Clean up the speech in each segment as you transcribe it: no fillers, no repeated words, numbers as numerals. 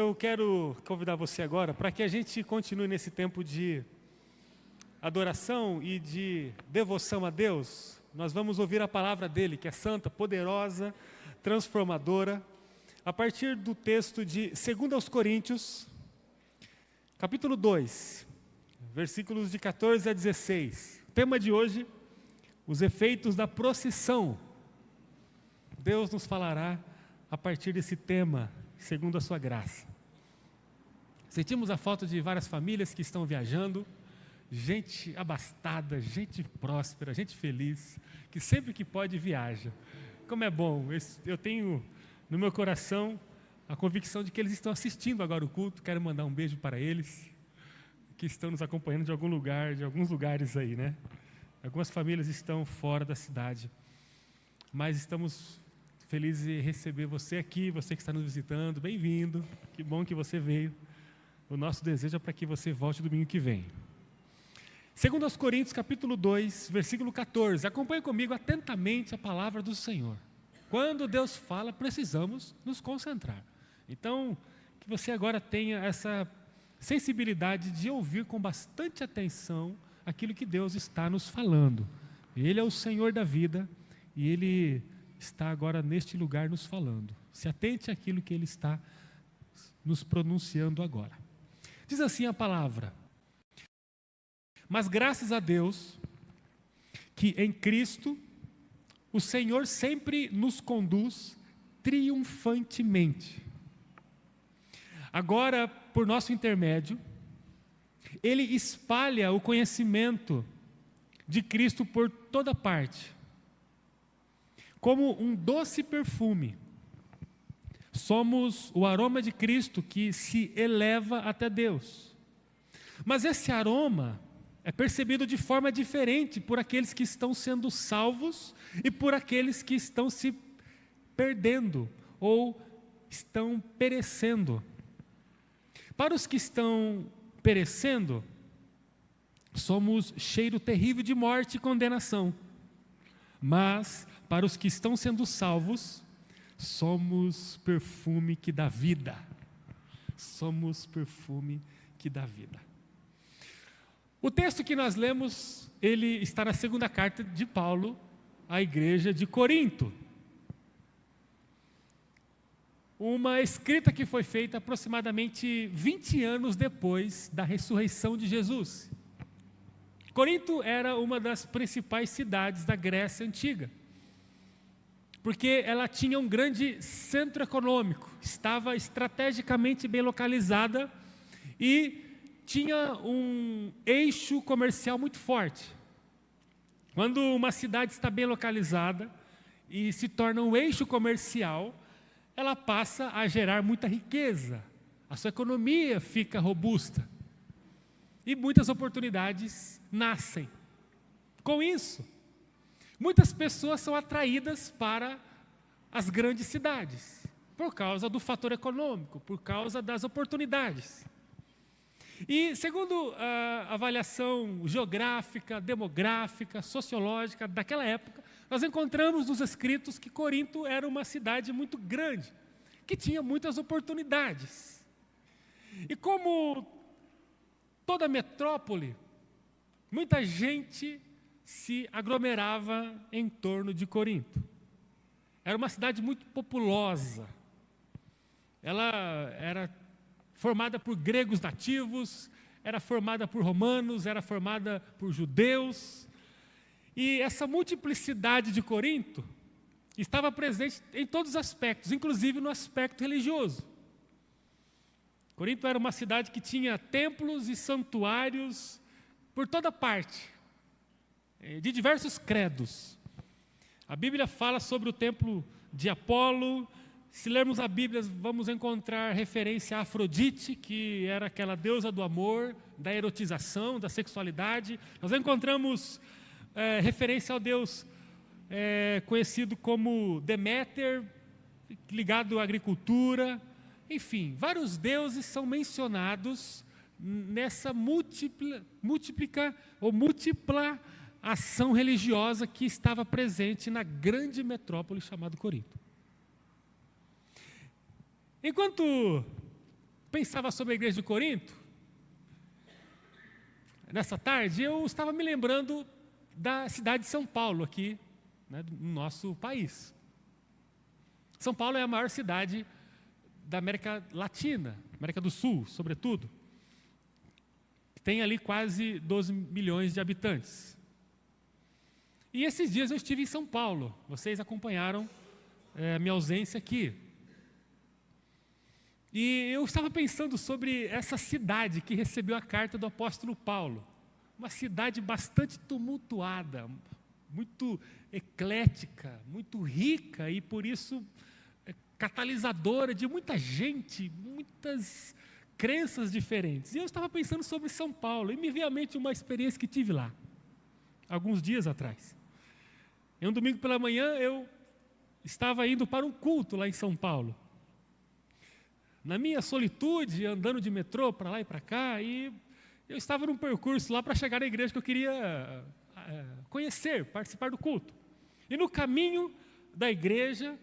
Eu quero convidar você agora para que a gente continue nesse tempo de adoração e de devoção a Deus. Nós vamos ouvir a palavra dele, que é santa, poderosa, transformadora, a partir do texto de 2 Coríntios, capítulo 2, versículos de 14 a 16. O tema de hoje, os efeitos da procissão. Deus nos falará a partir desse tema, segundo a sua graça. Sentimos a falta de várias famílias que estão viajando, gente abastada, gente próspera, gente feliz, que sempre que pode viaja. Como é bom, eu tenho no meu coração a convicção de que eles estão assistindo agora o culto. Quero mandar um beijo para eles, que estão nos acompanhando de algum lugar, de alguns lugares aí, né? Algumas famílias estão fora da cidade, mas estamos felizes em receber você aqui, você que está nos visitando, bem-vindo, que bom que você veio. O nosso desejo é para que você volte domingo que vem. 2 Coríntios, capítulo 2, versículo 14. Acompanhe comigo atentamente a palavra do Senhor. Quando Deus fala, precisamos nos concentrar. Então, que você agora tenha essa sensibilidade de ouvir com bastante atenção aquilo que Deus está nos falando. Ele é o Senhor da vida e Ele está agora neste lugar nos falando. Se atente àquilo que Ele está nos pronunciando agora. Diz assim a palavra: mas graças a Deus, que em Cristo, o Senhor sempre nos conduz triunfantemente. Agora, por nosso intermédio, Ele espalha o conhecimento de Cristo por toda parte. Como um doce perfume, somos o aroma de Cristo que se eleva até Deus. Mas esse aroma é percebido de forma diferente por aqueles que estão sendo salvos e por aqueles que estão se perdendo ou estão perecendo. Para os que estão perecendo, somos cheiro terrível de morte e condenação. Mas para os que estão sendo salvos, somos perfume que dá vida. Somos perfume que dá vida. O texto que nós lemos, ele está na segunda carta de Paulo à igreja de Corinto. Uma escrita que foi feita aproximadamente 20 anos depois da ressurreição de Jesus. Corinto era uma das principais cidades da Grécia Antiga, porque ela tinha um grande centro econômico, estava estrategicamente bem localizada e tinha um eixo comercial muito forte. Quando uma cidade está bem localizada e se torna um eixo comercial, ela passa a gerar muita riqueza, a sua economia fica robusta e muitas oportunidades nascem. Com isso, muitas pessoas são atraídas para as grandes cidades, por causa do fator econômico, por causa das oportunidades. E segundo a avaliação geográfica, demográfica, sociológica daquela época, nós encontramos nos escritos que Corinto era uma cidade muito grande, que tinha muitas oportunidades. E como toda metrópole, muita gente se aglomerava em torno de Corinto. Era uma cidade muito populosa. Ela era formada por gregos nativos, era formada por romanos, era formada por judeus. E essa multiplicidade de Corinto estava presente em todos os aspectos, inclusive no aspecto religioso. Corinto era uma cidade que tinha templos e santuários por toda parte, de diversos credos. A Bíblia fala sobre o templo de Apolo. Se lermos a Bíblia, vamos encontrar referência a Afrodite, que era aquela deusa do amor, da erotização, da sexualidade. Nós encontramos referência ao deus conhecido como Deméter, ligado à agricultura. Enfim, vários deuses são mencionados nessa múltipla ação religiosa que estava presente na grande metrópole chamada Corinto. Enquanto pensava sobre a igreja de Corinto, nessa tarde, eu estava me lembrando da cidade de São Paulo, aqui, né, no nosso país. São Paulo é a maior cidade da América Latina, América do Sul, sobretudo. Tem ali quase 12 milhões de habitantes. E esses dias eu estive em São Paulo. Vocês acompanharam a minha ausência aqui. E eu estava pensando sobre essa cidade que recebeu a carta do apóstolo Paulo. Uma cidade bastante tumultuada, muito eclética, muito rica e, por isso, catalisadora de muita gente, muitas crenças diferentes. E eu estava pensando sobre São Paulo e me veio à mente uma experiência que tive lá, alguns dias atrás. Em um domingo pela manhã, eu estava indo para um culto lá em São Paulo. Na minha solitude, andando de metrô para lá e para cá, e eu estava num percurso lá para chegar à igreja que eu queria conhecer, participar do culto. E no caminho da igreja,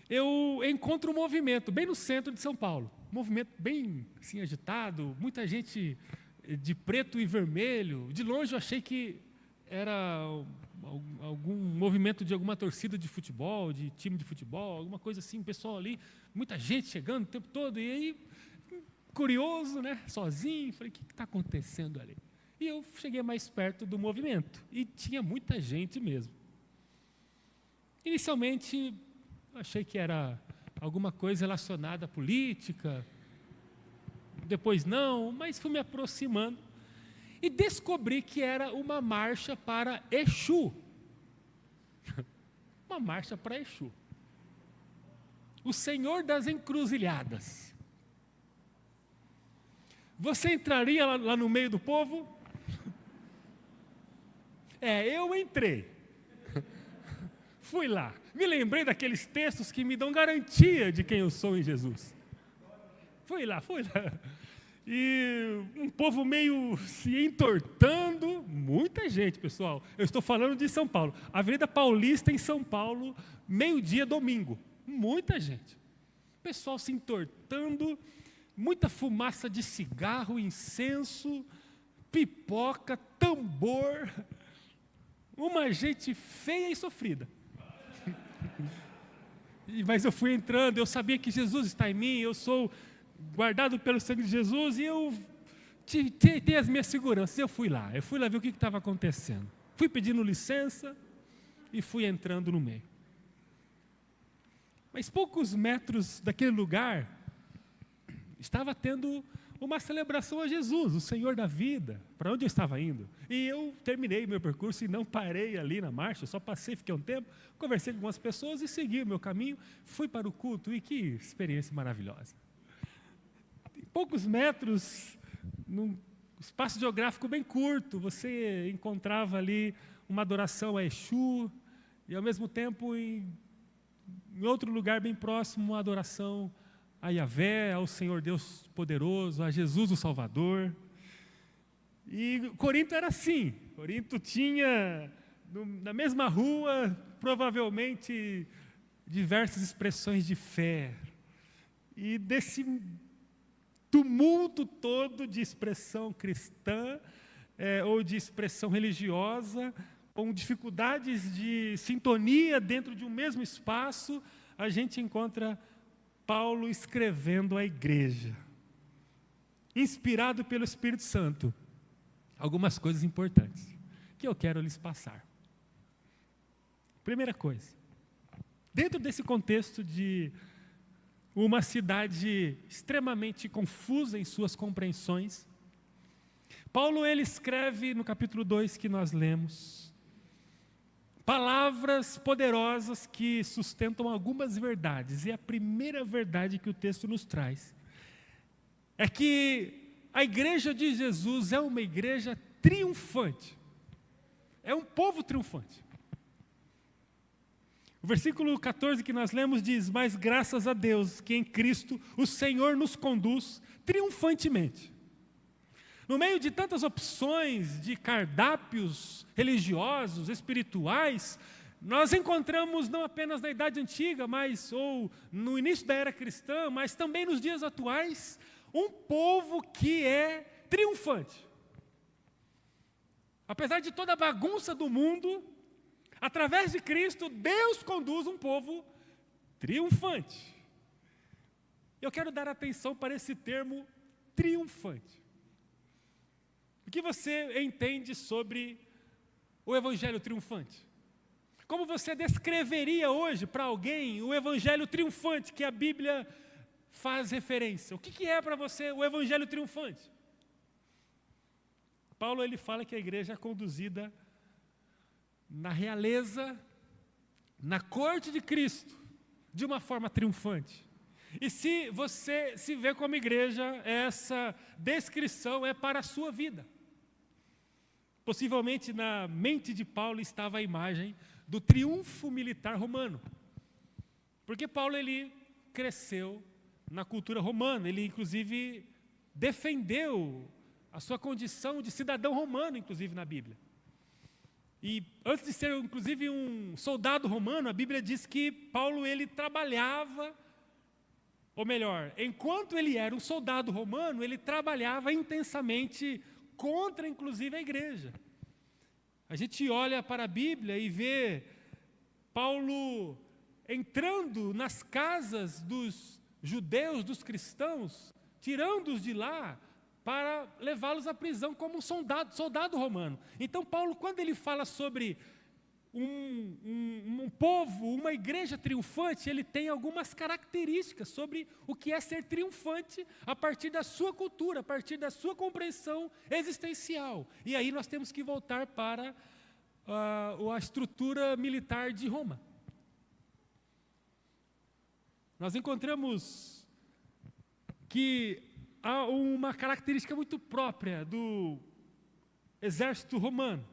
eu encontro um movimento bem no centro de São Paulo. Um movimento bem assim, agitado, muita gente de preto e vermelho. De longe eu achei que era algum movimento de alguma torcida de futebol, de time de futebol, alguma coisa assim, pessoal ali, muita gente chegando o tempo todo, e aí, curioso, né, sozinho, falei, o que está acontecendo ali? E eu cheguei mais perto do movimento, e tinha muita gente mesmo. Inicialmente, achei que era alguma coisa relacionada à política, depois não, mas fui me aproximando, e descobri que era uma marcha para Exu. Uma marcha para Exu. O Senhor das Encruzilhadas. Você entraria lá no meio do povo? Eu entrei. Fui lá. Me lembrei daqueles textos que me dão garantia de quem eu sou em Jesus. Fui lá. E um povo meio se entortando, muita gente, pessoal. Eu estou falando de São Paulo. Avenida Paulista em São Paulo, meio-dia, domingo. Muita gente. Pessoal se entortando, muita fumaça de cigarro, incenso, pipoca, tambor. Uma gente feia e sofrida. Mas eu fui entrando, eu sabia que Jesus está em mim, eu sou guardado pelo sangue de Jesus, e eu tenho as minhas seguranças. Eu fui lá ver o que estava acontecendo. Fui pedindo licença e fui entrando no meio. Mas poucos metros daquele lugar, estava tendo uma celebração a Jesus, o Senhor da vida, para onde eu estava indo. E eu terminei meu percurso e não parei ali na marcha, só passei, fiquei um tempo, conversei com algumas pessoas e segui o meu caminho, fui para o culto, e que experiência maravilhosa. Em poucos metros, num espaço geográfico bem curto, você encontrava ali uma adoração a Exu, e ao mesmo tempo, em outro lugar bem próximo, uma adoração a Yahvé, ao Senhor Deus poderoso, a Jesus o Salvador. E Corinto era assim. Corinto tinha, na mesma rua, provavelmente, diversas expressões de fé. E desse tumulto todo de expressão cristã, ou de expressão religiosa, com dificuldades de sintonia dentro de um mesmo espaço, a gente encontra Paulo escrevendo à igreja, inspirado pelo Espírito Santo, algumas coisas importantes que eu quero lhes passar. Primeira coisa, dentro desse contexto de uma cidade extremamente confusa em suas compreensões, Paulo ele escreve no capítulo 2 que nós lemos, palavras poderosas que sustentam algumas verdades. E a primeira verdade que o texto nos traz é que a igreja de Jesus é uma igreja triunfante. É um povo triunfante. O versículo 14 que nós lemos diz: mas graças a Deus que em Cristo o Senhor nos conduz triunfantemente. No meio de tantas opções de cardápios religiosos, espirituais, nós encontramos não apenas na Idade Antiga, ou no início da era cristã, mas também nos dias atuais, um povo que é triunfante. Apesar de toda a bagunça do mundo, através de Cristo, Deus conduz um povo triunfante. Eu quero dar atenção para esse termo triunfante. O que você entende sobre o evangelho triunfante? Como você descreveria hoje para alguém o evangelho triunfante que a Bíblia faz referência? O que é para você o evangelho triunfante? Paulo ele fala que a igreja é conduzida na realeza, na corte de Cristo, de uma forma triunfante. E se você se vê como igreja, essa descrição é para a sua vida. Possivelmente na mente de Paulo estava a imagem do triunfo militar romano. Porque Paulo ele cresceu na cultura romana, ele inclusive defendeu a sua condição de cidadão romano, inclusive na Bíblia. E antes de ser inclusive um soldado romano, a Bíblia diz que Paulo ele trabalhava, ou melhor, enquanto ele era um soldado romano, ele trabalhava intensamente contra, inclusive, a igreja. A gente olha para a Bíblia e vê Paulo entrando nas casas dos judeus, dos cristãos, tirando-os de lá para levá-los à prisão como um soldado romano. Então, Paulo, quando ele fala sobre um povo, uma igreja triunfante, ele tem algumas características sobre o que é ser triunfante a partir da sua cultura, a partir da sua compreensão existencial. E aí nós temos que voltar para a estrutura militar de Roma. Nós encontramos que há uma característica muito própria do exército romano,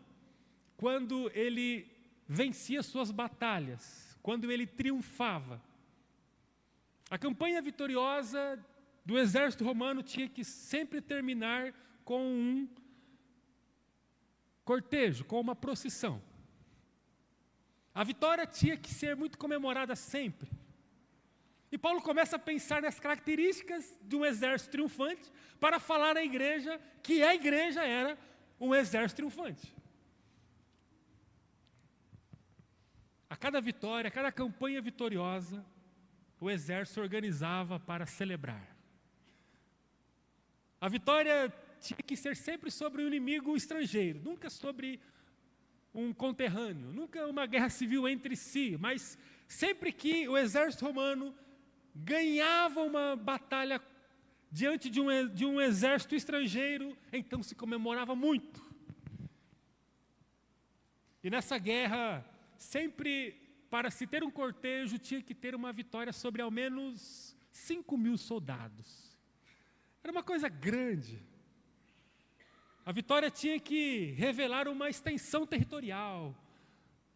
quando ele vencia suas batalhas, quando ele triunfava. A campanha vitoriosa do exército romano tinha que sempre terminar com um cortejo, com uma procissão. A vitória tinha que ser muito comemorada sempre. E Paulo começa a pensar nas características de um exército triunfante para falar à igreja que a igreja era um exército triunfante. A cada vitória, a cada campanha vitoriosa, o exército se organizava para celebrar. A vitória tinha que ser sempre sobre um inimigo estrangeiro, nunca sobre um conterrâneo, nunca uma guerra civil entre si, mas sempre que o exército romano ganhava uma batalha diante de um exército estrangeiro, então se comemorava muito. E nessa guerra, sempre para se ter um cortejo, tinha que ter uma vitória sobre ao menos 5.000 soldados. Era uma coisa grande. A vitória tinha que revelar uma extensão territorial.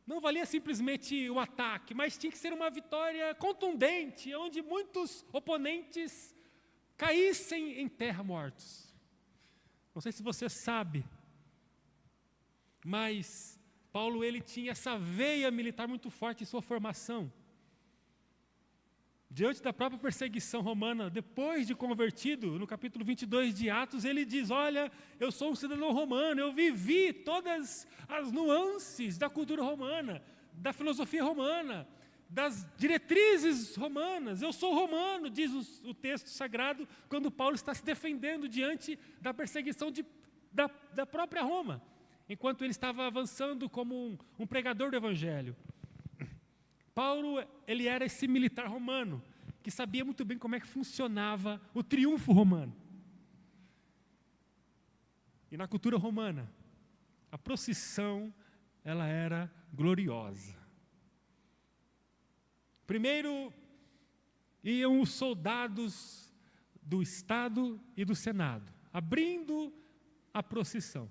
Não valia simplesmente o ataque, mas tinha que ser uma vitória contundente, onde muitos oponentes caíssem em terra mortos. Não sei se você sabe, mas Paulo ele tinha essa veia militar muito forte em sua formação. Diante da própria perseguição romana, depois de convertido, no capítulo 22 de Atos, ele diz, olha, eu sou um cidadão romano, eu vivi todas as nuances da cultura romana, da filosofia romana, das diretrizes romanas, eu sou romano, diz o texto sagrado, quando Paulo está se defendendo diante da perseguição da própria Roma, enquanto ele estava avançando como um pregador do evangelho. Paulo, ele era esse militar romano, que sabia muito bem como é que funcionava o triunfo romano. E na cultura romana, a procissão, ela era gloriosa. Primeiro, iam os soldados do Estado e do Senado, abrindo a procissão.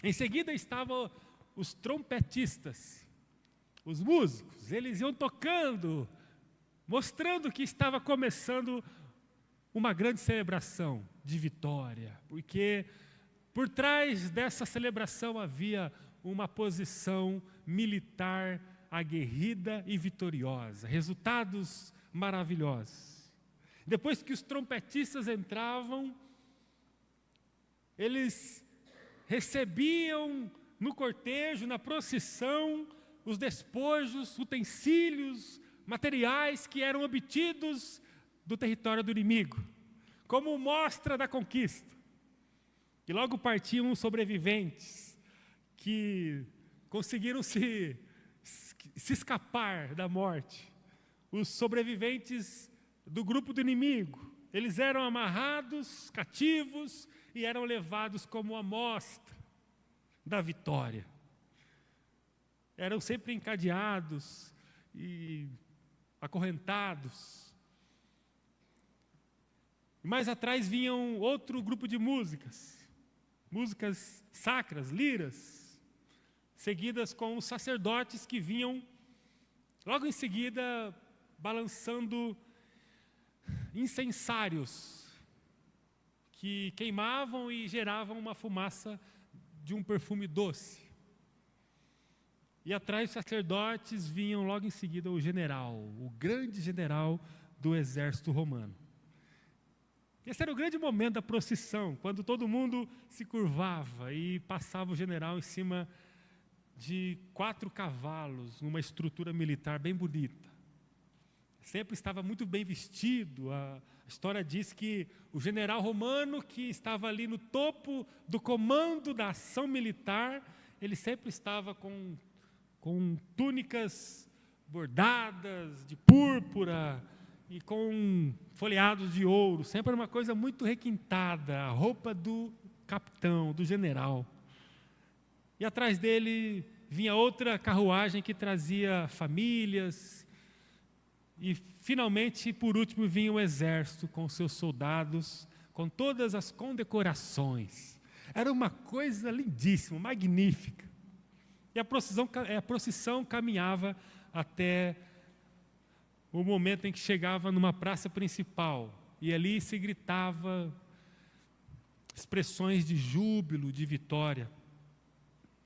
Em seguida estavam os trompetistas, os músicos, eles iam tocando, mostrando que estava começando uma grande celebração de vitória, porque por trás dessa celebração havia uma posição militar aguerrida e vitoriosa, resultados maravilhosos. Depois que os trompetistas entravam, eles recebiam no cortejo, na procissão, os despojos, utensílios, materiais que eram obtidos do território do inimigo, como mostra da conquista. E logo partiam os sobreviventes que conseguiram se escapar da morte. Os sobreviventes do grupo do inimigo, eles eram amarrados, cativos, e eram levados como amostra da vitória. Eram sempre encadeados e acorrentados. Mais atrás vinham outro grupo de músicas sacras, liras, seguidas com os sacerdotes que vinham logo em seguida balançando incensários que queimavam e geravam uma fumaça de um perfume doce. E atrás dos sacerdotes vinham logo em seguida o general, o grande general do exército romano. Esse era o grande momento da procissão, quando todo mundo se curvava e passava o general em cima de 4 cavalos, numa estrutura militar bem bonita. Sempre estava muito bem vestido. A história diz que o general romano, que estava ali no topo do comando da ação militar, ele sempre estava com túnicas bordadas de púrpura e com folheados de ouro. Sempre era uma coisa muito requintada, a roupa do capitão, do general. E atrás dele vinha outra carruagem que trazia famílias. E, finalmente, por último, vinha o exército com seus soldados, com todas as condecorações. Era uma coisa lindíssima, magnífica. E a procissão caminhava até o momento em que chegava numa praça principal. E ali se gritava expressões de júbilo, de vitória.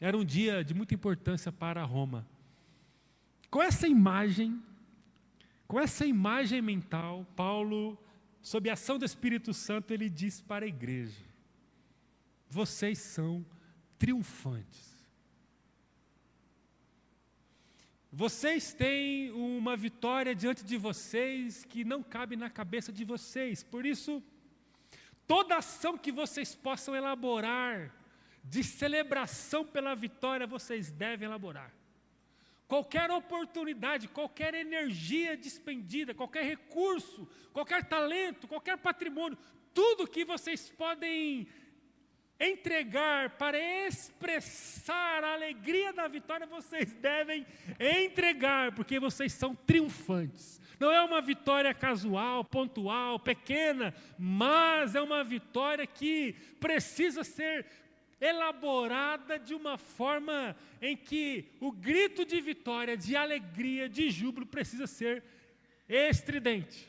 Era um dia de muita importância para Roma. Com essa imagem mental, Paulo, sob a ação do Espírito Santo, ele diz para a igreja: vocês são triunfantes. Vocês têm uma vitória diante de vocês que não cabe na cabeça de vocês. Por isso, toda ação que vocês possam elaborar de celebração pela vitória, vocês devem elaborar. Qualquer oportunidade, qualquer energia despendida, qualquer recurso, qualquer talento, qualquer patrimônio, tudo que vocês podem entregar para expressar a alegria da vitória, vocês devem entregar, porque vocês são triunfantes. Não é uma vitória casual, pontual, pequena, mas é uma vitória que precisa ser elaborada de uma forma em que o grito de vitória, de alegria, de júbilo precisa ser estridente,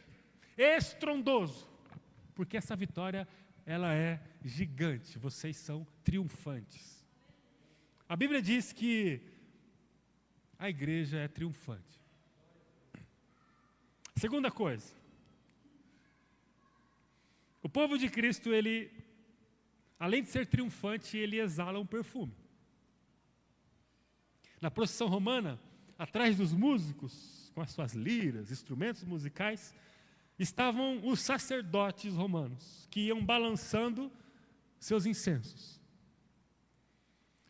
estrondoso, porque essa vitória, ela é gigante, vocês são triunfantes. A Bíblia diz que a igreja é triunfante. Segunda coisa, o povo de Cristo, ele, além de ser triunfante, ele exala um perfume. Na procissão romana, atrás dos músicos, com as suas liras, instrumentos musicais, estavam os sacerdotes romanos, que iam balançando seus incensos.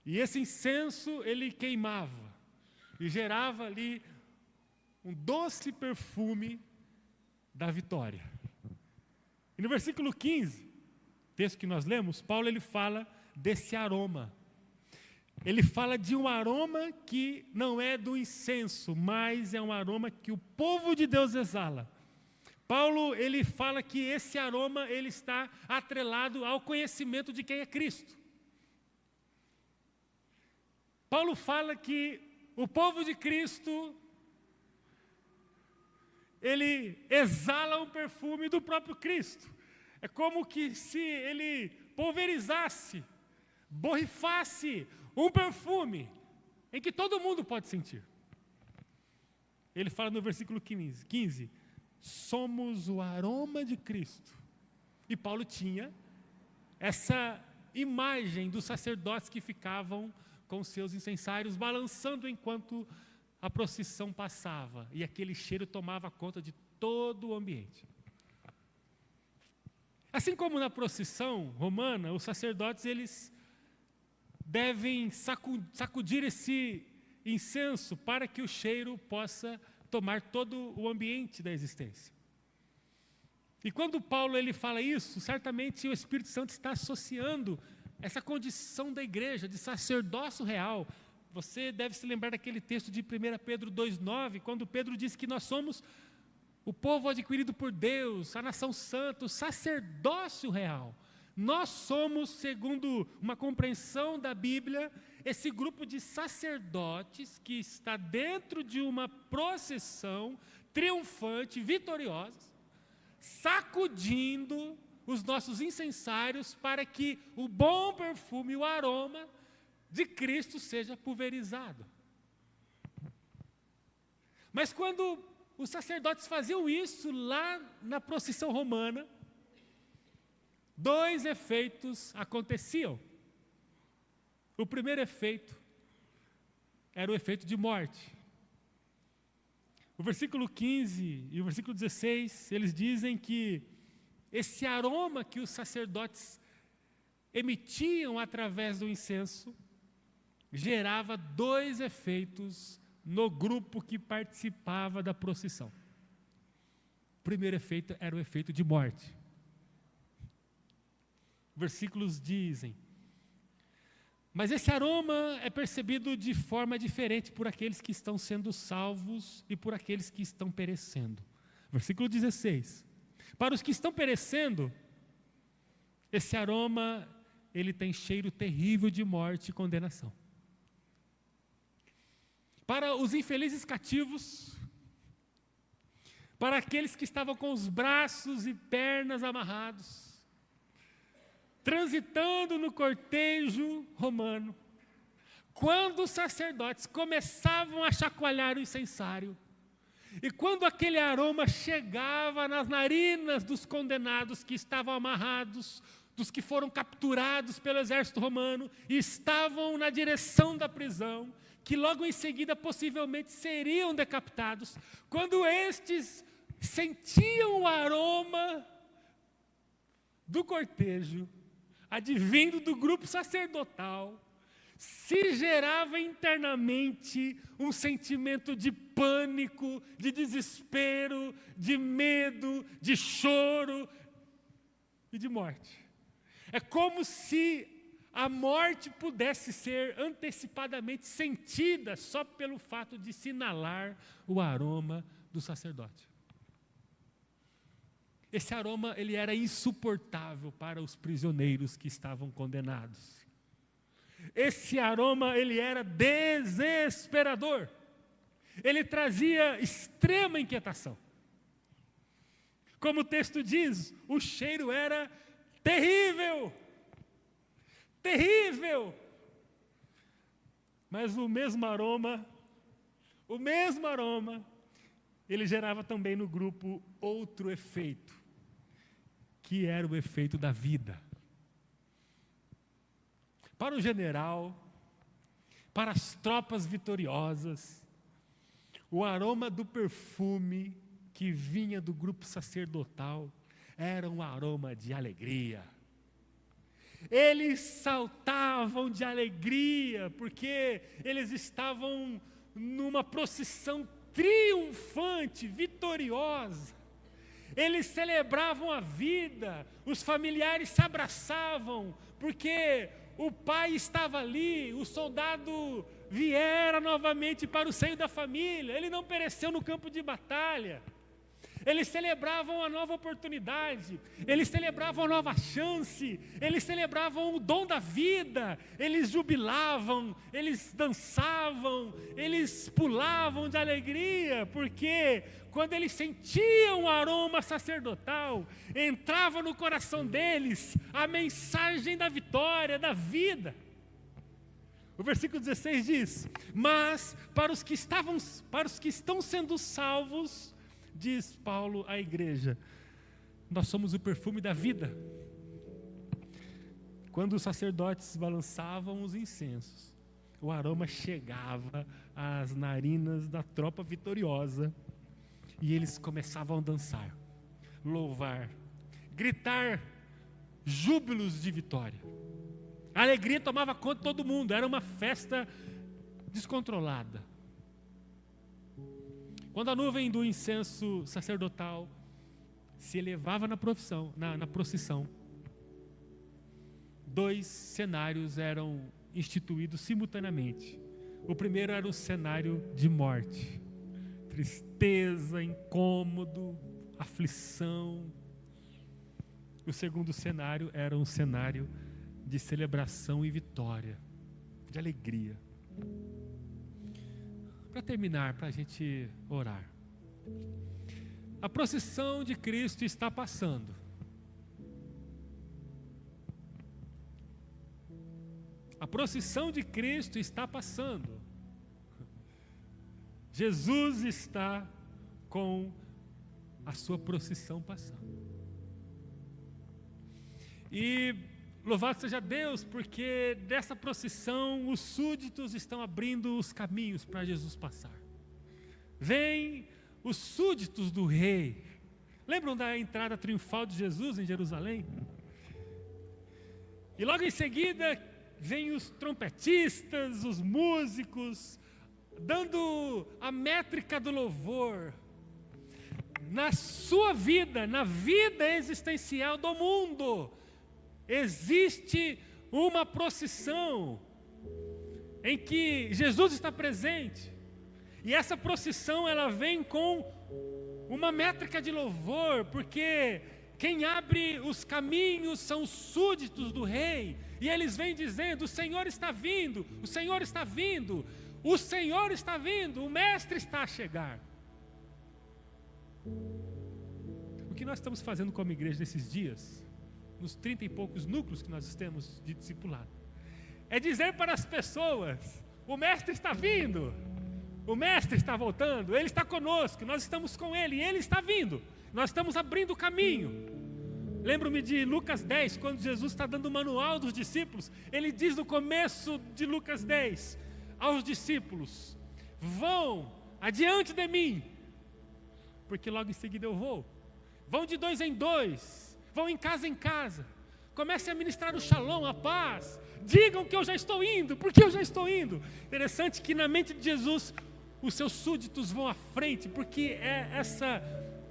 E esse incenso, ele queimava, e gerava ali um doce perfume da vitória. E no versículo 15, texto que nós lemos, Paulo ele fala desse aroma. Ele fala de um aroma que não é do incenso, mas é um aroma que o povo de Deus exala. Paulo ele fala que esse aroma ele está atrelado ao conhecimento de quem é Cristo. Paulo fala que o povo de Cristo ele exala um perfume do próprio Cristo. É como que se ele pulverizasse borrifasse um perfume em que todo mundo pode sentir. Ele fala no versículo 15, somos o aroma de Cristo. E Paulo tinha essa imagem dos sacerdotes que ficavam com seus incensários balançando enquanto a procissão passava, e aquele cheiro tomava conta de todo o ambiente. Assim como na procissão romana, os sacerdotes eles devem sacudir esse incenso para que o cheiro possa tomar todo o ambiente da existência. E quando Paulo ele fala isso, certamente o Espírito Santo está associando essa condição da igreja, de sacerdócio real. Você deve se lembrar daquele texto de 1 Pedro 2,9, quando Pedro diz que nós somos o povo adquirido por Deus, a nação santa, o sacerdócio real. Nós somos, segundo uma compreensão da Bíblia, esse grupo de sacerdotes que está dentro de uma procissão triunfante, vitoriosa, sacudindo os nossos incensários para que o bom perfume, o aroma de Cristo seja pulverizado. Mas quando os sacerdotes faziam isso lá na procissão romana, dois efeitos aconteciam. O primeiro efeito era o efeito de morte. O versículo 15 e o versículo 16, eles dizem que esse aroma que os sacerdotes emitiam através do incenso gerava dois efeitos no grupo que participava da procissão. O primeiro efeito era o efeito de morte. Versículos dizem: mas esse aroma é percebido de forma diferente por aqueles que estão sendo salvos e por aqueles que estão perecendo. Versículo 16. Para os que estão perecendo, esse aroma, ele tem cheiro terrível de morte e condenação. Para os infelizes cativos, para aqueles que estavam com os braços e pernas amarrados, transitando no cortejo romano, quando os sacerdotes começavam a chacoalhar o incensário, e quando aquele aroma chegava nas narinas dos condenados que estavam amarrados, dos que foram capturados pelo exército romano e estavam na direção da prisão, que logo em seguida possivelmente seriam decapitados, quando estes sentiam o aroma do cortejo, advindo do grupo sacerdotal, se gerava internamente um sentimento de pânico, de desespero, de medo, de choro e de morte. É como se a morte pudesse ser antecipadamente sentida só pelo fato de se inalar o aroma do sacerdote. Esse aroma ele era insuportável para os prisioneiros que estavam condenados. Esse aroma ele era desesperador. Ele trazia extrema inquietação. Como o texto diz, o cheiro era terrível. Terrível! Mas o mesmo aroma, ele gerava também no grupo outro efeito, que era o efeito da vida. Para o general, para as tropas vitoriosas, o aroma do perfume que vinha do grupo sacerdotal era um aroma de alegria. Eles saltavam de alegria, porque eles estavam numa procissão triunfante, vitoriosa. Eles celebravam a vida, os familiares se abraçavam, porque o pai estava ali, o soldado viera novamente para o seio da família, ele não pereceu no campo de batalha. eles celebravam a nova oportunidade, eles celebravam a nova chance, eles celebravam o dom da vida, eles jubilavam, eles dançavam, eles pulavam de alegria, porque quando eles sentiam o aroma sacerdotal, entrava no coração deles a mensagem da vitória, da vida. O versículo 16 diz: mas para os que estão sendo salvos, diz Paulo à igreja, nós somos o perfume da vida. Quando os sacerdotes balançavam os incensos, o aroma chegava às narinas da tropa vitoriosa, e eles começavam a dançar, louvar, gritar júbilos de vitória. A alegria tomava conta de todo mundo, era uma festa descontrolada. Quando a nuvem do incenso sacerdotal se elevava na procissão, 2 cenários eram instituídos simultaneamente. O primeiro era o cenário de morte, tristeza, incômodo, aflição. O segundo cenário era um cenário de celebração e vitória, de alegria. Para terminar, para a gente orar. A procissão de Cristo está passando. A procissão de Cristo está passando. Jesus está com a sua procissão passando. E louvado seja Deus, porque dessa procissão os súditos estão abrindo os caminhos para Jesus passar. Vêm os súditos do rei. Lembram da entrada triunfal de Jesus em Jerusalém? E logo em seguida vêm os trompetistas, os músicos, dando a métrica do louvor. Na sua vida, na vida existencial do mundo, existe uma procissão em que Jesus está presente. E essa procissão, ela vem com uma métrica de louvor, porque quem abre os caminhos são os súditos do rei. E eles vêm dizendo: o Senhor está vindo, o Senhor está vindo, o Senhor está vindo, o Mestre está a chegar. O que nós estamos fazendo como igreja nesses dias, nos 30 e poucos núcleos que nós temos de discipulado, é dizer para as pessoas: o Mestre está vindo, o Mestre está voltando, Ele está conosco, nós estamos com Ele, e Ele está vindo, nós estamos abrindo o caminho. Lembro-me de Lucas 10, quando Jesus está dando o manual dos discípulos, Ele diz no começo de Lucas 10, aos discípulos: vão adiante de mim, porque logo em seguida eu vou. Vão de 2 em 2, vão em casa, comecem a ministrar o shalom, a paz, digam que eu já estou indo, porque eu já estou indo. Interessante que na mente de Jesus, os seus súditos vão à frente, porque essa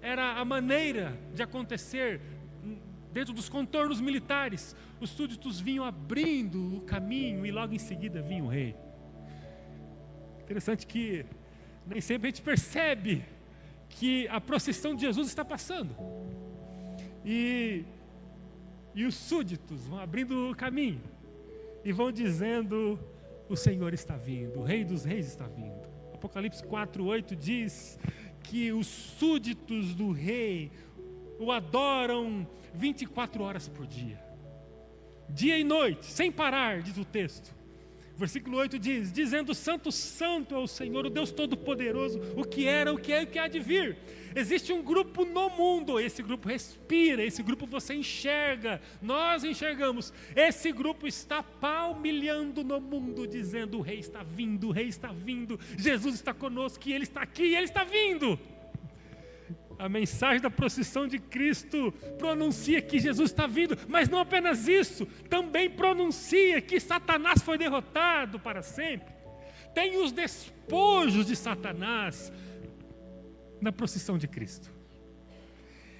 era a maneira de acontecer dentro dos contornos militares. Os súditos vinham abrindo o caminho e logo em seguida vinha o rei. Interessante que nem sempre a gente percebe que a procissão de Jesus está passando. E os súditos vão abrindo o caminho e vão dizendo: o Senhor está vindo, o Rei dos Reis está vindo. Apocalipse 4:8 diz que os súditos do rei o adoram 24 horas por dia, dia e noite, sem parar, diz o texto. Versículo 8 diz: dizendo: santo, santo é o Senhor, o Deus Todo-Poderoso, o que era, o que é e o que há de vir. Existe um grupo no mundo, esse grupo respira, esse grupo você enxerga, nós enxergamos. Esse grupo está palmilhando no mundo, dizendo: o rei está vindo, o rei está vindo, Jesus está conosco, e Ele está aqui, e Ele está vindo. A mensagem da procissão de Cristo pronuncia que Jesus está vindo, mas não apenas isso, também pronuncia que Satanás foi derrotado para sempre. Tem os despojos de Satanás na procissão de Cristo.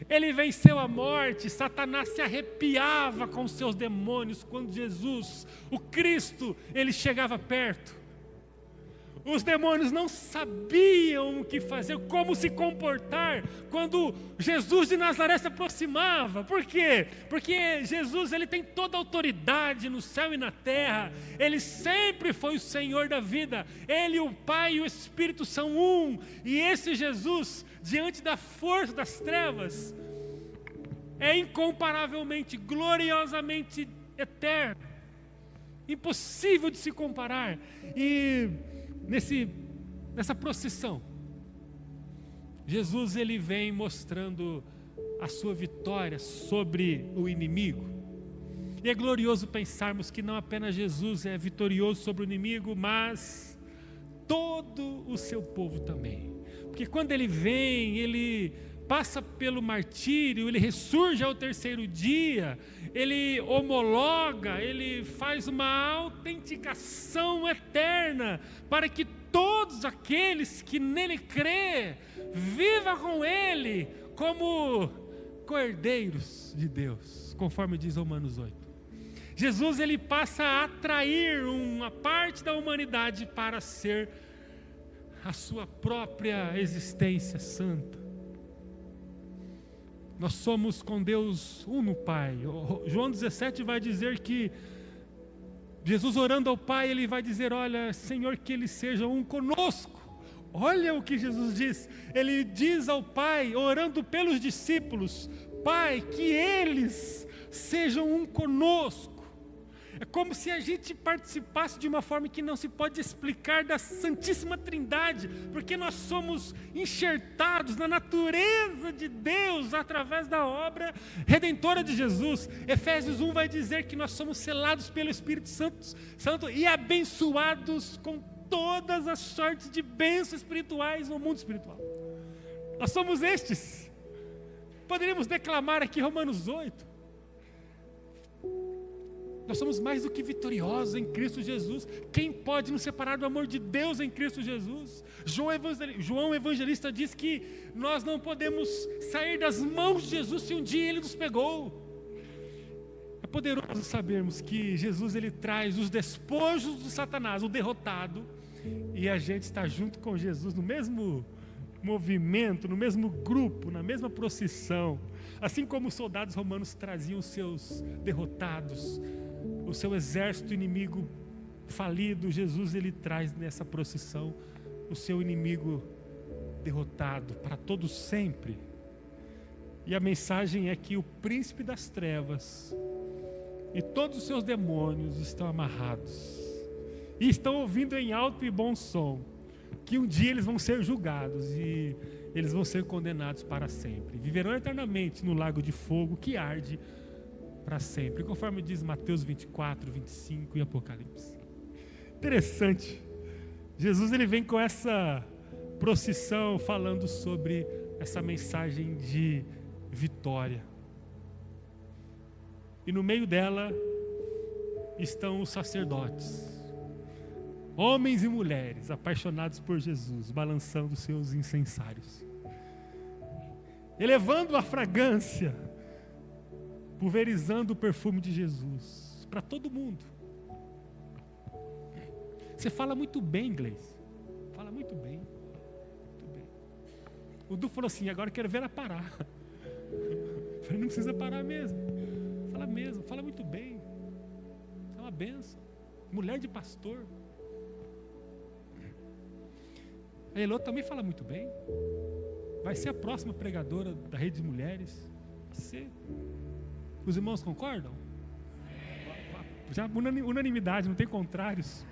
Ele venceu a morte, Satanás se arrepiava com seus demônios quando Jesus, o Cristo, ele chegava perto. Os demônios não sabiam o que fazer, como se comportar quando Jesus de Nazaré se aproximava. Por quê? Porque Jesus, ele tem toda a autoridade no céu e na terra. Ele sempre foi o Senhor da vida. Ele, o Pai e o Espírito são um. E esse Jesus, diante da força das trevas, é incomparavelmente, gloriosamente eterno. Impossível de se comparar. E nessa procissão, Jesus, ele vem mostrando a sua vitória sobre o inimigo. E é glorioso pensarmos que não apenas Jesus é vitorioso sobre o inimigo, mas todo o seu povo também. Porque quando ele vem, ele passa pelo martírio, ele ressurge ao terceiro dia, ele homologa, ele faz uma autenticação eterna, para que todos aqueles que nele crê, vivam com ele como cordeiros de Deus, conforme diz Romanos 8. Jesus, ele passa a atrair uma parte da humanidade para ser a sua própria existência santa. Nós somos com Deus um no Pai. João 17 vai dizer que Jesus orando ao Pai, ele vai dizer: olha, Senhor, que eles sejam um conosco. Olha o que Jesus diz. Ele diz ao Pai, orando pelos discípulos: Pai, que eles sejam um conosco. É como se a gente participasse de uma forma que não se pode explicar da Santíssima Trindade, porque nós somos enxertados na natureza de Deus através da obra redentora de Jesus. Efésios 1 vai dizer que nós somos selados pelo Espírito Santo e abençoados com todas as sortes de bênçãos espirituais no mundo espiritual. Nós somos estes. Poderíamos declamar aqui Romanos 8. Nós somos mais do que vitoriosos em Cristo Jesus. Quem pode nos separar do amor de Deus em Cristo Jesus? João Evangelista diz que nós não podemos sair das mãos de Jesus se um dia Ele nos pegou. É poderoso sabermos que Jesus, ele traz os despojos de Satanás, o derrotado, e a gente está junto com Jesus no mesmo movimento, no mesmo grupo, na mesma procissão. Assim como os soldados romanos traziam os seus derrotados, o seu exército inimigo falido, Jesus, ele traz nessa procissão o seu inimigo derrotado para todos sempre. E a mensagem é que o príncipe das trevas e todos os seus demônios estão amarrados e estão ouvindo em alto e bom som que um dia eles vão ser julgados e eles vão ser condenados para sempre. Viverão eternamente no lago de fogo que arde para sempre, conforme diz Mateus 24, 25 e Apocalipse. Interessante. Jesus, ele vem com essa procissão falando sobre essa mensagem de vitória. E no meio dela estão os sacerdotes, homens e mulheres apaixonados por Jesus, balançando seus incensários, elevando a fragrância, pulverizando o perfume de Jesus para todo mundo. Você fala muito bem inglês. Fala muito bem. Muito bem. O Du falou assim: agora eu quero ver ela parar. Eu falei: não precisa parar mesmo. Fala mesmo, fala muito bem. É uma benção. Mulher de pastor. A Elô também fala muito bem. Vai ser a próxima pregadora da Rede de Mulheres. Vai ser. Os irmãos concordam? Já unanimidade, não tem contrários.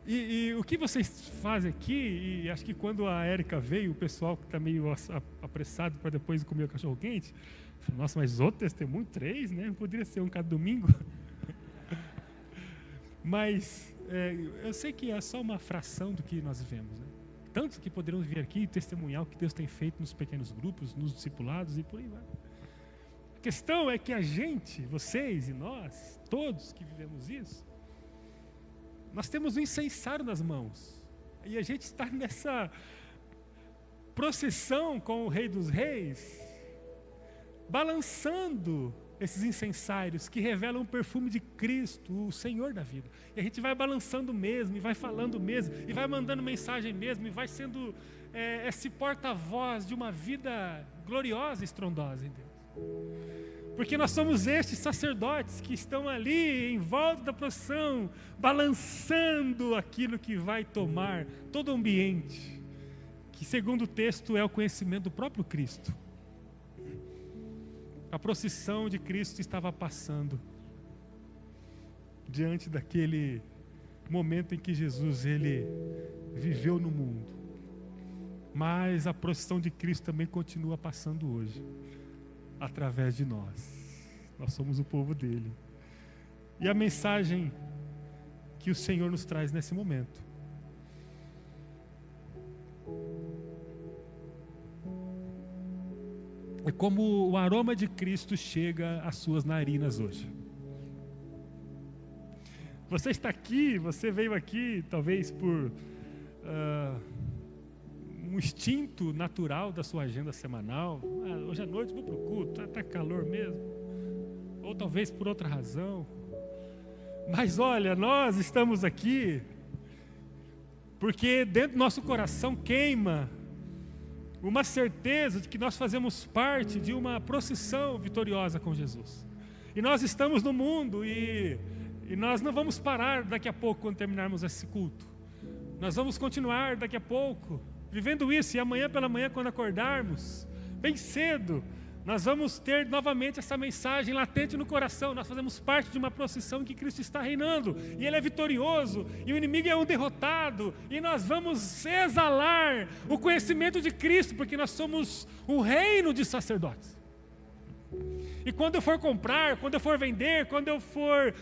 E o que vocês fazem aqui, e acho que quando a Érica veio, o pessoal que está meio apressado para depois comer o cachorro quente, nossa, mas outro testemunho, 3, né? Não poderia ser um cada domingo. Mas eu sei que é só uma fração do que nós vivemos, né? Tantos que poderão vir aqui e testemunhar o que Deus tem feito nos pequenos grupos, nos discipulados e por aí vai. A questão é que a gente, vocês e nós, todos que vivemos isso, nós temos um incensário nas mãos. E a gente está nessa procissão com o Rei dos Reis, balançando esses incensários que revelam o perfume de Cristo, o Senhor da vida. E a gente vai balançando mesmo, e vai falando mesmo, e vai mandando mensagem mesmo, e vai sendo esse porta-voz de uma vida gloriosa e estrondosa em Deus. Porque nós somos estes sacerdotes que estão ali em volta da procissão, balançando aquilo que vai tomar todo o ambiente, que segundo o texto é o conhecimento do próprio Cristo. A procissão de Cristo estava passando diante daquele momento em que Jesus ele viveu no mundo. Mas a procissão de Cristo também continua passando hoje, através de nós. Nós somos o povo dele. E a mensagem que o Senhor nos traz nesse momento é como o aroma de Cristo chega às suas narinas hoje. Você está aqui, você veio aqui, talvez por um instinto natural da sua agenda semanal. Hoje à noite vou para o culto, está calor mesmo. Ou talvez por outra razão. Mas olha, nós estamos aqui porque dentro do nosso coração queima uma certeza de que nós fazemos parte de uma procissão vitoriosa com Jesus. E nós estamos no mundo e nós não vamos parar daqui a pouco quando terminarmos esse culto. Nós vamos continuar daqui a pouco, vivendo isso, e amanhã pela manhã quando acordarmos, bem cedo, nós vamos ter novamente essa mensagem latente no coração. Nós fazemos parte de uma procissão em que Cristo está reinando, e Ele é vitorioso, e o inimigo é um derrotado, e nós vamos exalar o conhecimento de Cristo, porque nós somos um reino de sacerdotes. E quando eu for comprar, quando eu for vender, quando eu for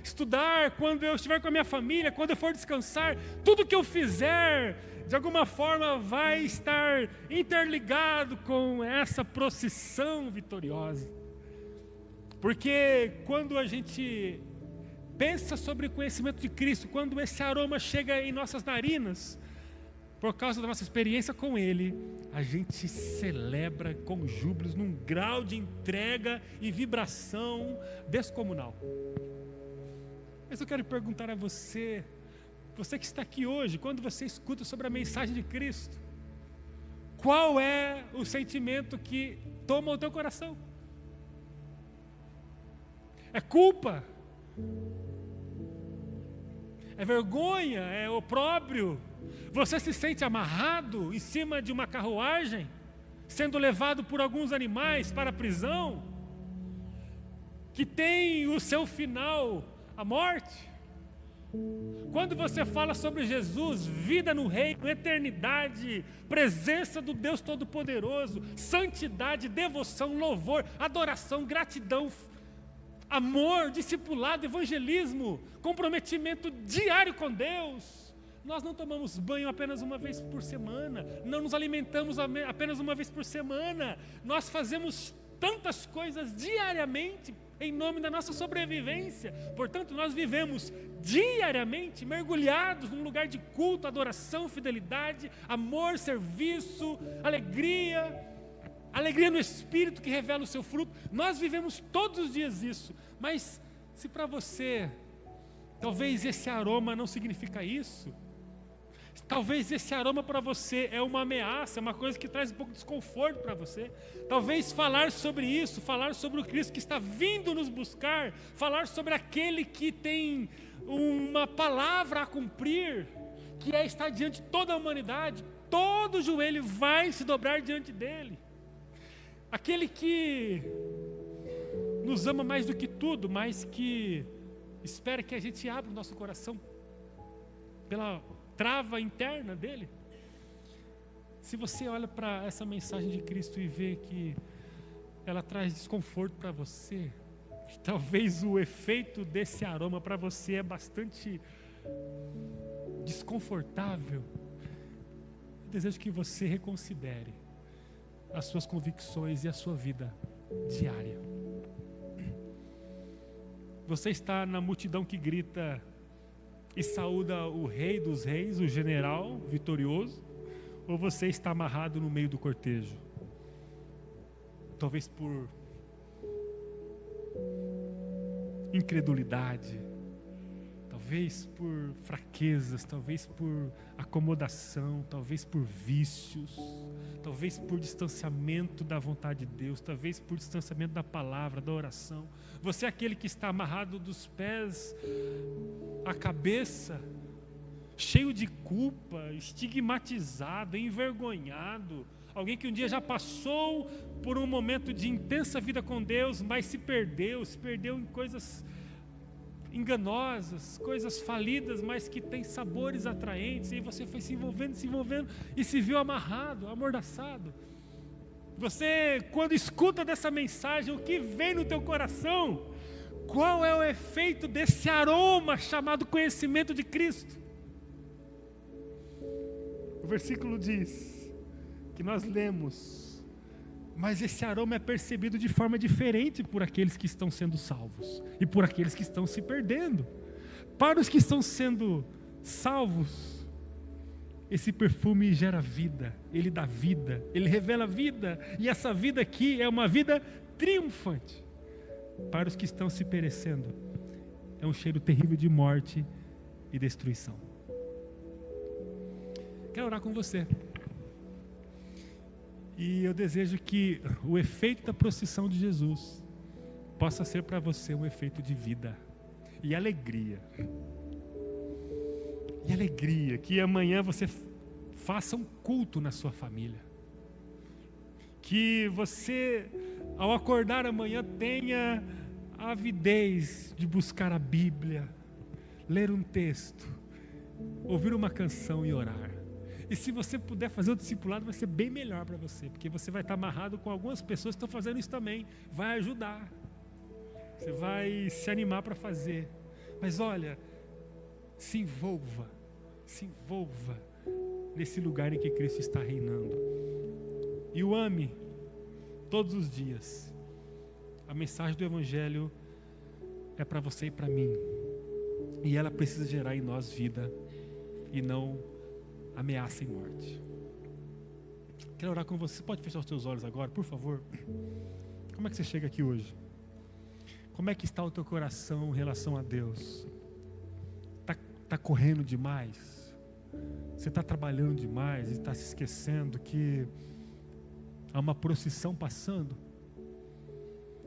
estudar, quando eu estiver com a minha família, quando eu for descansar, tudo que eu fizer, de alguma forma vai estar interligado com essa procissão vitoriosa. Porque quando a gente pensa sobre o conhecimento de Cristo, quando esse aroma chega em nossas narinas, por causa da nossa experiência com Ele, a gente celebra com júbilos num grau de entrega e vibração descomunal. Mas eu quero perguntar a você que está aqui hoje, quando você escuta sobre a mensagem de Cristo, qual é o sentimento que toma o teu coração? É culpa? É vergonha? É opróbrio? Você se sente amarrado em cima de uma carruagem, sendo levado por alguns animais para a prisão, que tem o seu final a morte? Quando você fala sobre Jesus, vida no reino, eternidade, presença do Deus Todo-Poderoso, santidade, devoção, louvor, adoração, gratidão, amor, discipulado, evangelismo, comprometimento diário com Deus, nós não tomamos banho apenas uma vez por semana, não nos alimentamos apenas uma vez por semana, nós fazemos tantas coisas diariamente em nome da nossa sobrevivência. Portanto, nós vivemos diariamente mergulhados num lugar de culto, adoração, fidelidade, amor, serviço, alegria no Espírito que revela o seu fruto. Nós vivemos todos os dias isso. Mas se para você talvez esse aroma não significa isso, talvez esse aroma para você é uma ameaça, é uma coisa que traz um pouco de desconforto para você. Talvez falar sobre isso, falar sobre o Cristo que está vindo nos buscar, falar sobre aquele que tem uma palavra a cumprir, que é estar diante de toda a humanidade, todo joelho vai se dobrar diante dele. Aquele que nos ama mais do que tudo, mas que espera que a gente abra o nosso coração pela trava interna dele. Se você olha para essa mensagem de Cristo e vê que ela traz desconforto para você, que talvez o efeito desse aroma para você é bastante desconfortável, eu desejo que você reconsidere as suas convicções e a sua vida diária. Você está na multidão que grita e saúda o rei dos reis, o general vitorioso, ou você está amarrado no meio do cortejo? Talvez por incredulidade, talvez por fraquezas, talvez por acomodação, talvez por vícios, talvez por distanciamento da vontade de Deus, talvez por distanciamento da palavra, da oração. Você é aquele que está amarrado dos pés à cabeça, cheio de culpa, estigmatizado, envergonhado. Alguém que um dia já passou por um momento de intensa vida com Deus, mas se perdeu em coisas enganosas, coisas falidas, mas que tem sabores atraentes, e você foi se envolvendo, e se viu amarrado, amordaçado. Você, quando escuta dessa mensagem, o que vem no teu coração? Qual é o efeito desse aroma chamado conhecimento de Cristo? O versículo diz que nós lemos, mas esse aroma é percebido de forma diferente por aqueles que estão sendo salvos e por aqueles que estão se perdendo. Para os que estão sendo salvos, esse perfume gera vida, ele dá vida, ele revela vida, e essa vida aqui é uma vida triunfante. Para os que estão se perecendo, é um cheiro terrível de morte e destruição. Quero orar com você. E eu desejo que o efeito da procissão de Jesus possa ser para você um efeito de vida e alegria. E alegria, que amanhã você faça um culto na sua família. Que você, ao acordar amanhã, tenha a avidez de buscar a Bíblia, ler um texto, ouvir uma canção e orar. E se você puder fazer o discipulado, vai ser bem melhor para você, porque você vai estar amarrado com algumas pessoas que estão fazendo isso também. Vai ajudar. Você vai se animar para fazer. Mas olha, se envolva nesse lugar em que Cristo está reinando. E o ame todos os dias. A mensagem do Evangelho é para você e para mim. E ela precisa gerar em nós vida e não ameaça e morte. Quero orar com você. Pode fechar os teus olhos agora, por favor? Como é que você chega aqui hoje? Como é que está o teu coração em relação a Deus? Está correndo demais? Você está trabalhando demais e está se esquecendo que há uma procissão passando?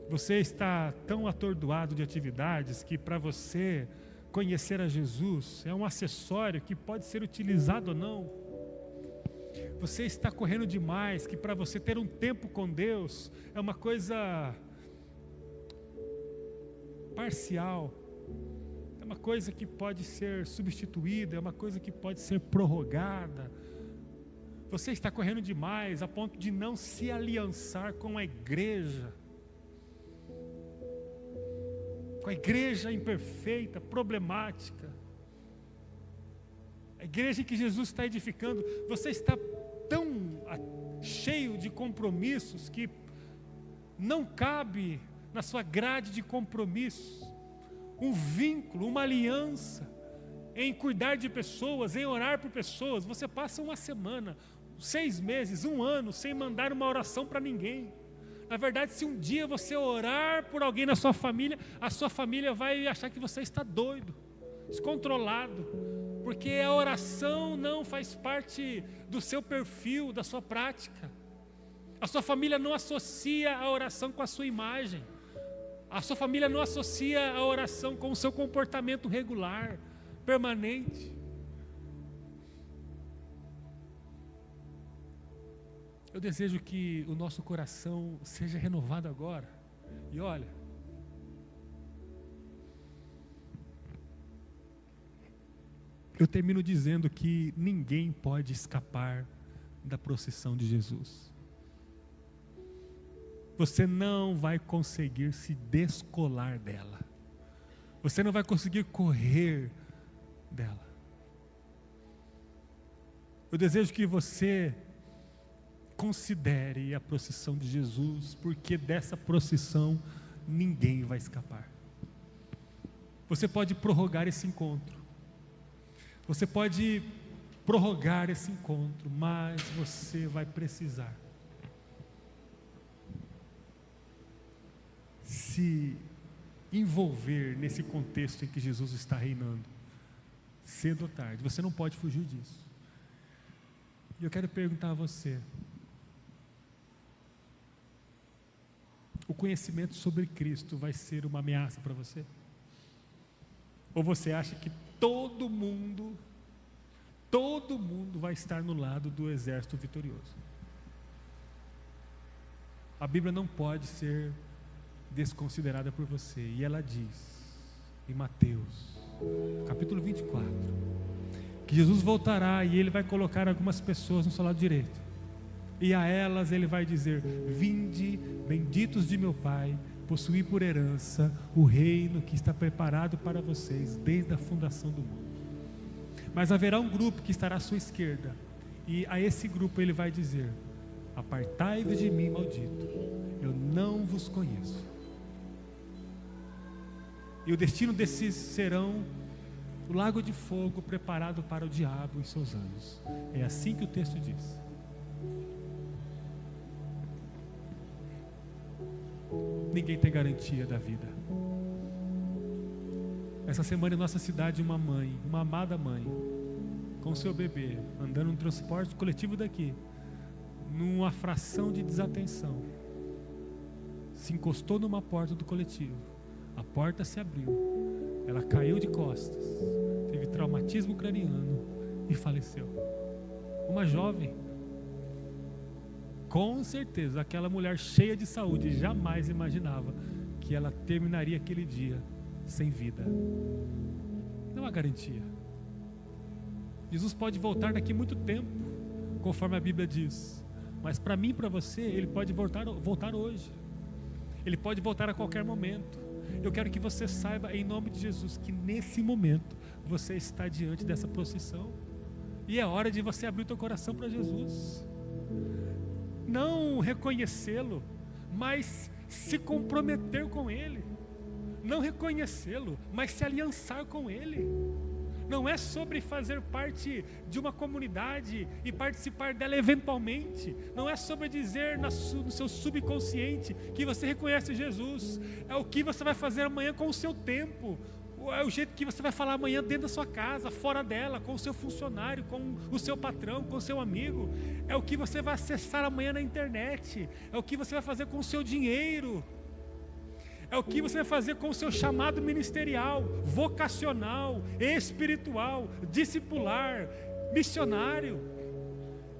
Você está tão atordoado de atividades que para você conhecer a Jesus é um acessório que pode ser utilizado ou não. Você está correndo demais, que para você ter um tempo com Deus é uma coisa parcial, é uma coisa que pode ser substituída, é uma coisa que pode ser prorrogada. Você está correndo demais a ponto de não se aliançar com a igreja imperfeita, problemática, a igreja que Jesus está edificando. Você está tão cheio de compromissos que não cabe na sua grade de compromissos um vínculo, uma aliança em cuidar de pessoas, em orar por pessoas. Você passa uma semana, 6 meses, 1 ano sem mandar uma oração para ninguém. Na verdade, se um dia você orar por alguém na sua família, a sua família vai achar que você está doido, descontrolado, porque a oração não faz parte do seu perfil, da sua prática. A sua família não associa a oração com a sua imagem. A sua família não associa a oração com o seu comportamento regular, permanente. Eu desejo que o nosso coração seja renovado agora. E olha, eu termino dizendo que ninguém pode escapar da procissão de Jesus. Você não vai conseguir se descolar dela. Você não vai conseguir correr dela. Eu desejo que você considere a procissão de Jesus, porque dessa procissão ninguém vai escapar. Você pode prorrogar esse encontro. Você pode prorrogar esse encontro, mas você vai precisar se envolver nesse contexto em que Jesus está reinando. Cedo ou tarde, você não pode fugir disso. E eu quero perguntar a você: o conhecimento sobre Cristo vai ser uma ameaça para você? Ou você acha que todo mundo vai estar no lado do exército vitorioso? A Bíblia não pode ser desconsiderada por você. E ela diz, em Mateus, capítulo 24, que Jesus voltará e Ele vai colocar algumas pessoas no seu lado direito. E a elas Ele vai dizer: vinde, benditos de meu Pai, possuí por herança o reino que está preparado para vocês desde a fundação do mundo. Mas haverá um grupo que estará à sua esquerda, e a esse grupo Ele vai dizer: apartai-vos de mim, maldito, eu não vos conheço. E o destino desses serão o lago de fogo preparado para o diabo e seus anjos. É assim que o texto diz. Ninguém tem garantia da vida. Essa semana em nossa cidade, uma amada mãe, com seu bebê, andando no transporte coletivo daqui, numa fração de desatenção, se encostou numa porta do coletivo. A porta se abriu, ela caiu de costas, teve traumatismo craniano e faleceu. Uma jovem. Com certeza, aquela mulher cheia de saúde jamais imaginava que ela terminaria aquele dia sem vida. Não há garantia. Jesus pode voltar daqui muito tempo, conforme a Bíblia diz. Mas para mim e para você, Ele pode voltar hoje. Ele pode voltar a qualquer momento. Eu quero que você saiba, em nome de Jesus, que nesse momento você está diante dessa procissão. E é hora de você abrir o teu coração para Jesus. Não reconhecê-lo, mas se comprometer com Ele. Não reconhecê-lo, mas se aliançar com Ele. Não é sobre fazer parte de uma comunidade e participar dela eventualmente. Não é sobre dizer no seu subconsciente que você reconhece Jesus. É o que você vai fazer amanhã com o seu tempo. É o jeito que você vai falar amanhã dentro da sua casa, fora dela, com o seu funcionário, com o seu patrão, com o seu amigo. É o que você vai acessar amanhã na internet. É o que você vai fazer com o seu dinheiro. É o que você vai fazer com o seu chamado ministerial, vocacional, espiritual, discipular, missionário.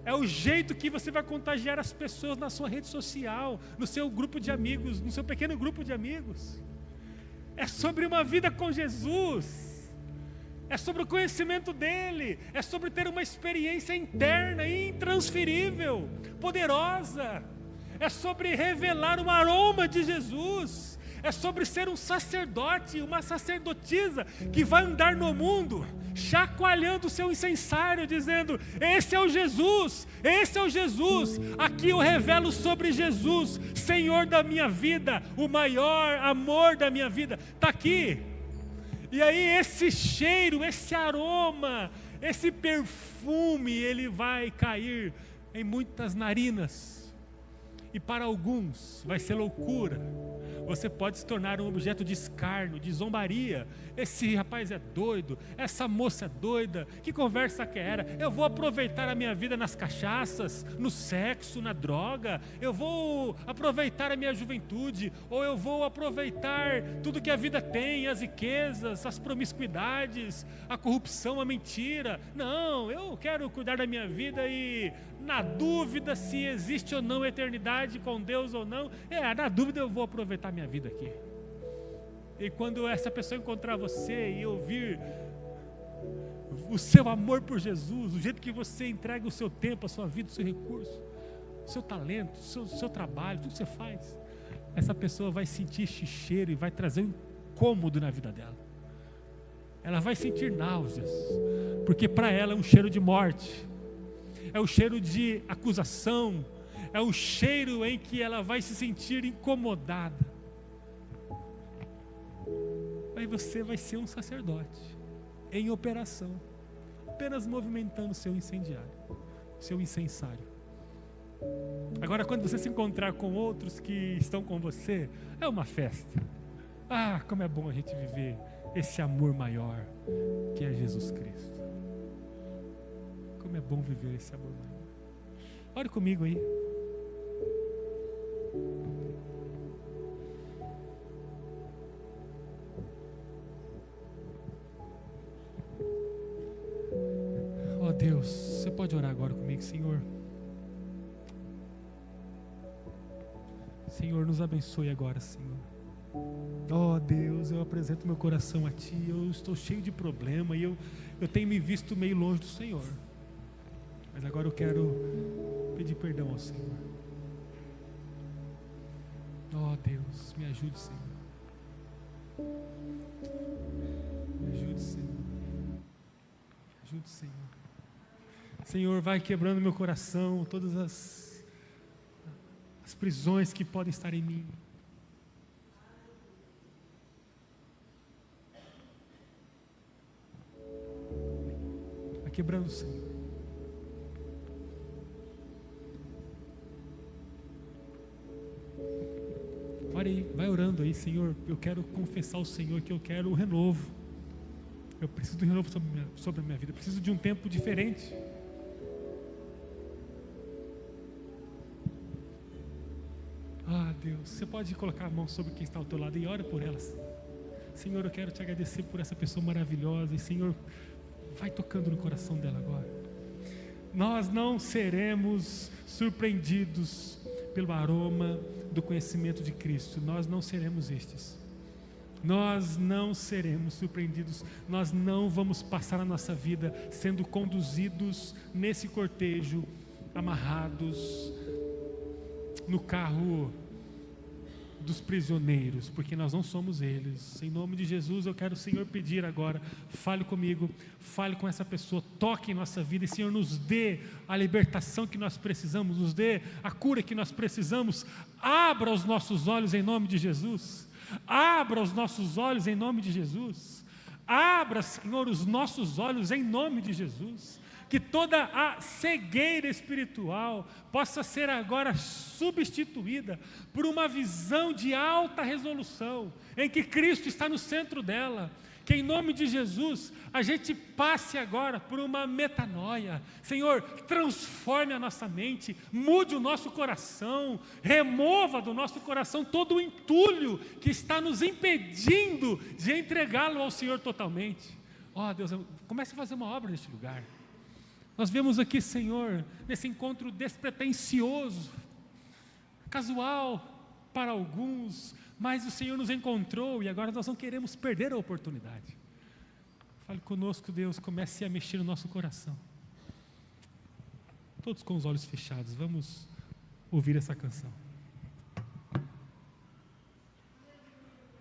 É o jeito que você vai contagiar as pessoas na sua rede social, no seu grupo de amigos, no seu pequeno grupo de amigos. É sobre uma vida com Jesus. É sobre o conhecimento dEle. É sobre ter uma experiência interna, intransferível, poderosa. É sobre revelar o aroma de Jesus. É sobre ser um sacerdote, uma sacerdotisa que vai andar no mundo, chacoalhando o seu incensário, dizendo: esse é o Jesus, esse é o Jesus. Aqui eu revelo sobre Jesus, Senhor da minha vida, o maior amor da minha vida, está aqui. E aí esse cheiro, esse aroma, esse perfume, ele vai cair em muitas narinas. E para alguns vai ser loucura. Você pode se tornar um objeto de escárnio, de zombaria. Esse rapaz é doido, essa moça é doida, que conversa que era? Eu vou aproveitar a minha vida nas cachaças, no sexo, na droga. Eu vou aproveitar a minha juventude, ou eu vou aproveitar tudo que a vida tem, as riquezas, as promiscuidades, a corrupção, a mentira. Não, eu quero cuidar da minha vida e, na dúvida se existe ou não eternidade com Deus ou não, na dúvida eu vou aproveitar minha vida aqui. E quando essa pessoa encontrar você e ouvir o seu amor por Jesus, o jeito que você entrega o seu tempo, a sua vida, o seu recurso, o seu talento, o seu trabalho, tudo que você faz, essa pessoa vai sentir esse cheiro e vai trazer um incômodo na vida dela. Ela vai sentir náuseas, porque para ela é um cheiro de morte, é o cheiro de acusação, é o cheiro em que ela vai se sentir incomodada. Aí você vai ser um sacerdote em operação, apenas movimentando o seu incendiário, seu incensário. Agora, quando você se encontrar com outros que estão com você, é uma festa. Ah, como é bom a gente viver esse amor maior que é Jesus Cristo. Como é bom viver esse amor maior. Ore comigo aí. Oh Deus, você pode orar agora comigo, Senhor? Senhor, nos abençoe agora, Senhor. Oh Deus, eu apresento meu coração a Ti. Eu estou cheio de problema e eu tenho me visto meio longe do Senhor. Mas agora eu quero pedir perdão ao Senhor. Oh Deus, me ajude, Senhor. Me ajude, Senhor. Me ajude, Senhor. Senhor, vai quebrando meu coração, todas as prisões que podem estar em mim. Vai quebrando, Senhor. Ore aí, vai orando aí, Senhor. Eu quero confessar ao Senhor que eu quero o renovo. Eu preciso de um renovo sobre a minha vida. Eu preciso de um tempo diferente. Ah, Deus, você pode colocar a mão sobre quem está ao teu lado e ora por elas. Senhor, eu quero te agradecer por essa pessoa maravilhosa. E Senhor, vai tocando no coração dela agora. Nós não seremos surpreendidos pelo aroma do conhecimento de Cristo. Nós não seremos estes. Nós não seremos surpreendidos. Nós não vamos passar a nossa vida sendo conduzidos nesse cortejo, amarrados no carro dos prisioneiros, porque nós não somos eles. Em nome de Jesus, eu quero, Senhor, pedir agora, fale comigo, fale com essa pessoa, toque em nossa vida e, Senhor, nos dê a libertação que nós precisamos, nos dê a cura que nós precisamos. Abra os nossos olhos em nome de Jesus. Abra os nossos olhos em nome de Jesus. Abra, Senhor, os nossos olhos em nome de Jesus. Que toda a cegueira espiritual possa ser agora substituída por uma visão de alta resolução, em que Cristo está no centro dela. Que em nome de Jesus a gente passe agora por uma metanoia. Senhor, transforme a nossa mente, mude o nosso coração, remova do nosso coração todo o entulho que está nos impedindo de entregá-lo ao Senhor totalmente. Ó Deus, comece a fazer uma obra neste lugar. Nós vemos aqui, Senhor, nesse encontro despretensioso, casual para alguns, mas o Senhor nos encontrou e agora nós não queremos perder a oportunidade. Fale conosco, Deus, comece a mexer no nosso coração. Todos com os olhos fechados, vamos ouvir essa canção.